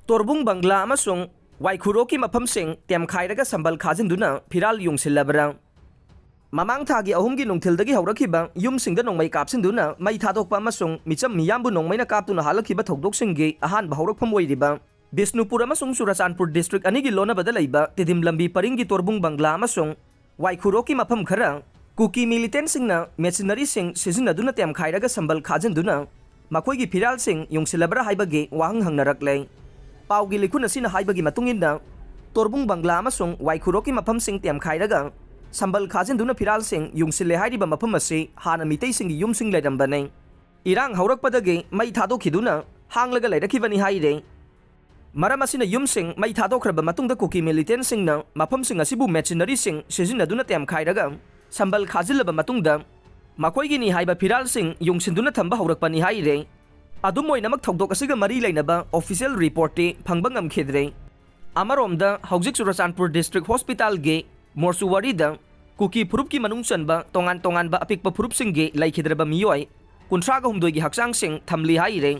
Torbung Bangla Amasung Waikhurokki Maphamsing Temkhairaga Sambal Khajinduna Firal Yungsillabra Mamang thagi ahumgi nungthildagi haurakhiba yumsingda nongmai kapsinduna mai thadokpa amasung micham miyambu nongmaina kaptuna halakhiba thokdoksingi ahanba haurakpham oiriba Bisnupur amasung Surachandpur district anigi lonabada leiba tidim lambi paringi Torbung Bangla amasung Waikhurokki mapham khara kuki militant singna machinery sing sizinaduna Temkhairaga Sambal Khajinduna makoigi Firal sing Yungsillabra haibagi wahang hangnarakle Paugi likhun asina haibagi matunginda Torbung Bangla amasung Waikhurokki Maphamsing Temkhairaga Sambal Khajinduna Firal sing Yungsille hairiba mafam asi hana mitei singi yumsing leirambane Irang haurakpadagi mai thadokhiduna hanglaga leirakibani haire Maram asina yumsing mai thadokhraba matungda kuki militant singna mafamsing asibu machinery sing sizinaduna Temkhairaga Sambal khajillaba matungda makoigi ni haiba Firal sing yungsinduna thamba haurakpani haire adum oinamak thokdok asiga mari leinaba official report te phangba ngamkhidre Amaromda haujik Surachandpur district hospital ge Morsuwari da kuki phurup ki manung chanba tongan ba apikpa phurup singge laikhidraba miyoi kunthraga humdoi gi haksang sing thamli haire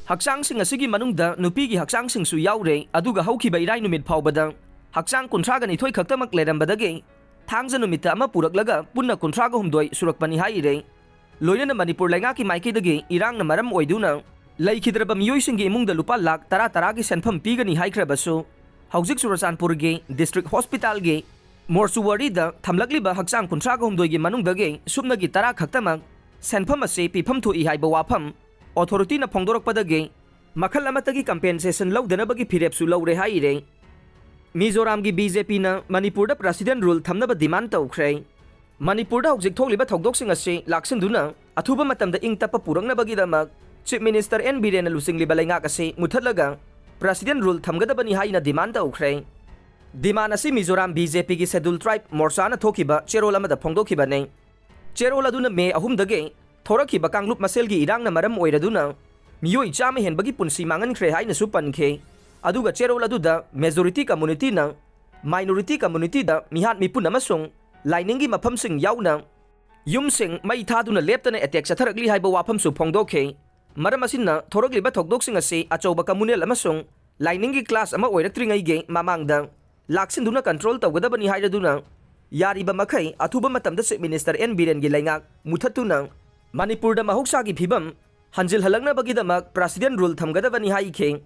haksang sing asigi manung da nupi gi haksang sing su yaure aduga haukiba irai numit phawbada haksang kunthraga ni thoi khaktamak lerambadage thangja numita ama puraklaga punna kunthraga humdoi surakpani haire loinana Manipur lainga ki maiki dage irang na maram oiduna laikhidraba miyoi singge imungda lupa lakh tara gi senpham pigani haikhrabasu haujik Surachandpur ge district hospital ge Morsuwari da thamlakliba haksang kunthraga humdoi gi manungdage subnagi tara khaktamak senpham ase pifam thoi haiba wafam authority na phongdorakpadage makhal amatagi compensation lawdanabagi phirepsu lawre haire Mizoram gi BJP na Manipur da president rule thamnaba demand tawkhre Manipur da haujik thokliba thokdoksing ase laksinduna athuba matamda ingtapa purangnabagi damak chief minister N Biren lusingliba lainga ase muthatlaga president rule thamgadabani haina demand tawkhre Demand asi Mizoram BJP ki schedule tribe morsana thokiba cherol amada phongdokhiba nei cherol aduna me ahum dage thorakhiba kanglup masel gi irang na maram oiraduna miyoi chama henbagi punsi mangan khre haina su pankhe aduga cherol aduda majority community na minority community da mihat mipun amasung lainingi maphamsing yauna yumsing mai thaduna leptana attack satharakli haiba wafam su phongdokhe maram asinna thorakliba thokdoksing ase achoba communal amasung lainingi class ama oiraktringai ge mamangda Laksinduna control tawgadabani hairaduna yariba makai athuba matamda chief minister N Biren gi laingak muthatuna Manipur da mahoksa gi phibam hanjil halangna bagi damak president rule thamgadabani haikhe